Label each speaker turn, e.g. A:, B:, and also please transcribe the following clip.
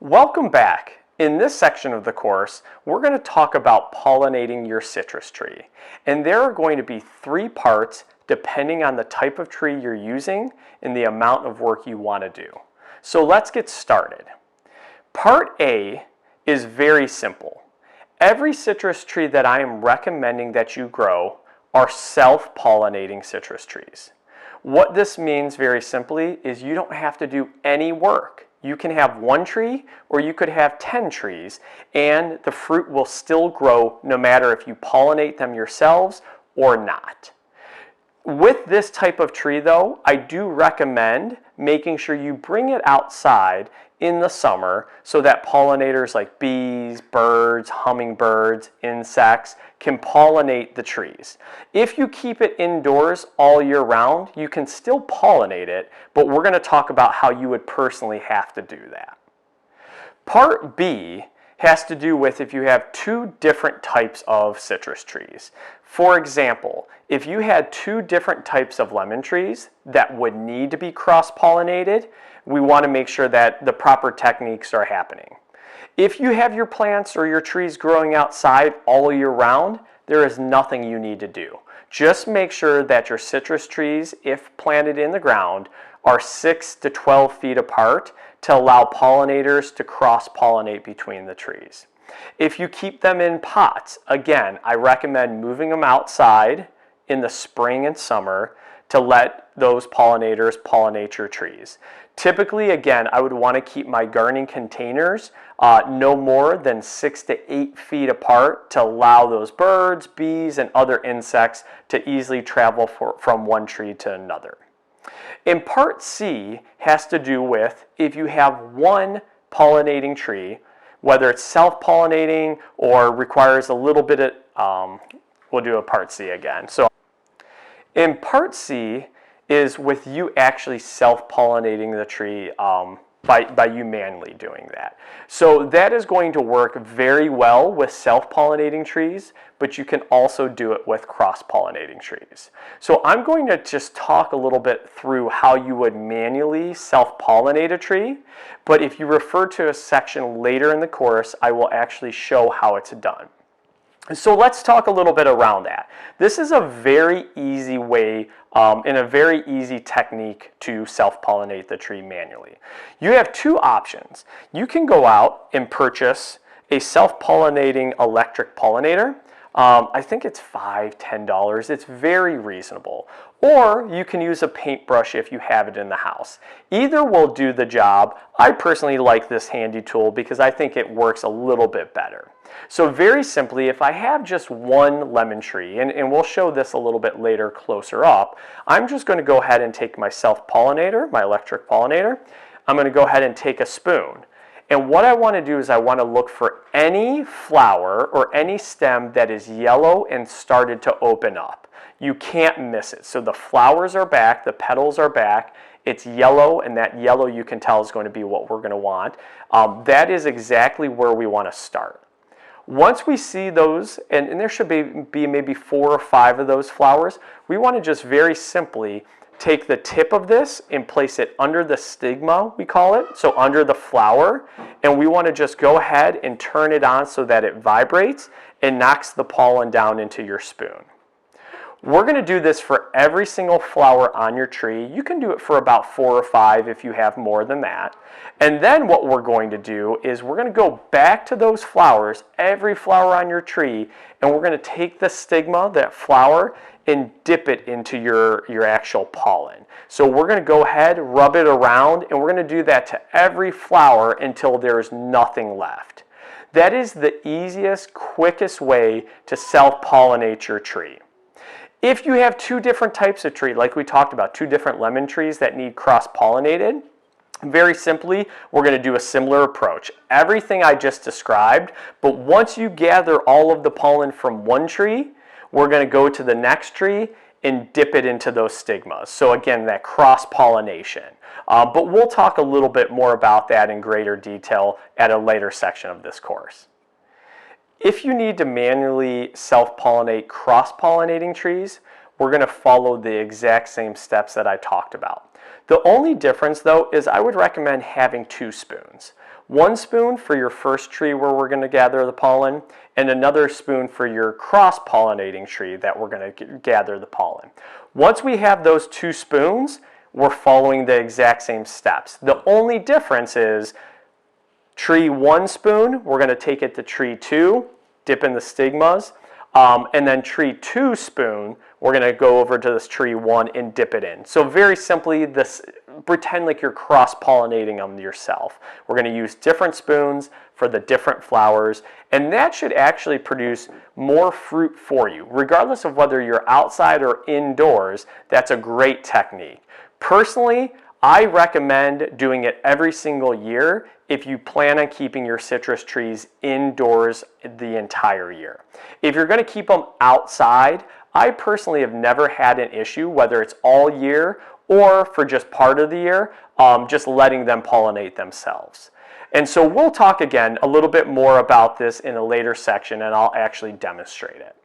A: Welcome back. In this section of the course, we're going to talk about pollinating your citrus tree. And there are going to be 3 parts depending on the type of tree you're using and the amount of work you want to do. So let's get started. Part A is very simple. Every citrus tree that I am recommending that you grow are self-pollinating citrus trees. What this means very simply is you don't have to do any work. You can have 1 tree or you could have 10 trees and the fruit will still grow no matter if you pollinate them yourselves or not. With this type of tree though, I do recommend making sure you bring it outside in the summer so that pollinators like bees, birds, hummingbirds, insects can pollinate the trees. If you keep it indoors all year round, you can still pollinate it, but we're going to talk about how you would personally have to do that. Part B has to do with if you have 2 different types of citrus trees. For example, if you had 2 different types of lemon trees that would need to be cross-pollinated, we want to make sure that the proper techniques are happening. If you have your plants or your trees growing outside all year round, there is nothing you need to do. Just make sure that your citrus trees, if planted in the ground, are 6 to 12 feet apart to allow pollinators to cross-pollinate between the trees. If you keep them in pots, again, I recommend moving them outside in the spring and summer to let those pollinators pollinate your trees. Typically, again, I would want to keep my gardening containers no more than 6 to 8 feet apart to allow those birds, bees, and other insects to easily travel from one tree to another. And part C has to do with if you have 1 pollinating tree, whether it's self-pollinating or requires a little bit of, we'll do a part C again. So in part C is with you actually self-pollinating the tree by you manually doing that. So that is going to work very well with self-pollinating trees, but you can also do it with cross-pollinating trees. So I'm going to just talk a little bit through how you would manually self-pollinate a tree, but if you refer to a section later in the course, I will actually show how it's done. So let's talk a little bit around that. This is a very easy way and a very easy technique to self-pollinate the tree manually. You have 2 options. You can go out and purchase a self-pollinating electric pollinator. I think it's $5, $10. It's very reasonable. Or you can use a paintbrush if you have it in the house. Either will do the job. I personally like this handy tool because I think it works a little bit better. So very simply, if I have just 1 lemon tree, and we'll show this a little bit later closer up, I'm just going to go ahead and take my self-pollinator, my electric pollinator. I'm going to go ahead and take a spoon. And what I want to do is I want to look for any flower or any stem that is yellow and started to open up. You can't miss it. So the flowers are back, the petals are back, it's yellow, and that yellow you can tell is going to be what we're going to want. That is exactly where we want to start. Once we see those, and there should be maybe 4 or 5 of those flowers, we want to just very simply take the tip of this and place it under the stigma, we call it, so under the flower, and we want to just go ahead and turn it on so that it vibrates and knocks the pollen down into your spoon. We're going to do this for every single flower on your tree. You can do it for about 4 or 5 if you have more than that. And then what we're going to do is we're going to go back to those flowers, every flower on your tree, and we're going to take the stigma, that flower, and dip it into your actual pollen. So we're going to go ahead, rub it around, and we're going to do that to every flower until there's nothing left. That is the easiest, quickest way to self-pollinate your tree. If you have 2 different types of tree, like we talked about, 2 different lemon trees that need cross-pollinated, very simply, we're going to do a similar approach. Everything I just described, but once you gather all of the pollen from 1 tree, we're going to go to the next tree and dip it into those stigmas. So again, that cross-pollination. But we'll talk a little bit more about that in greater detail at a later section of this course. If you need to manually self-pollinate cross-pollinating trees, we're going to follow the exact same steps that I talked about. The only difference though is I would recommend having 2 spoons. 1 spoon for your first tree where we're going to gather the pollen, and another spoon for your cross-pollinating tree that we're going to gather the pollen. Once we have those 2 spoons, we're following the exact same steps. The only difference is tree 1 spoon, we're going to take it to tree 2, dip in the stigmas, and then tree 2 spoon, we're going to go over to this tree 1 and dip it in. So very simply, pretend like you're cross-pollinating them yourself. We're going to use different spoons for the different flowers, and that should actually produce more fruit for you. Regardless of whether you're outside or indoors, that's a great technique. Personally, I recommend doing it every single year if you plan on keeping your citrus trees indoors the entire year. If you're going to keep them outside, I personally have never had an issue, whether it's all year or for just part of the year, just letting them pollinate themselves. And so we'll talk again a little bit more about this in a later section, and I'll actually demonstrate it.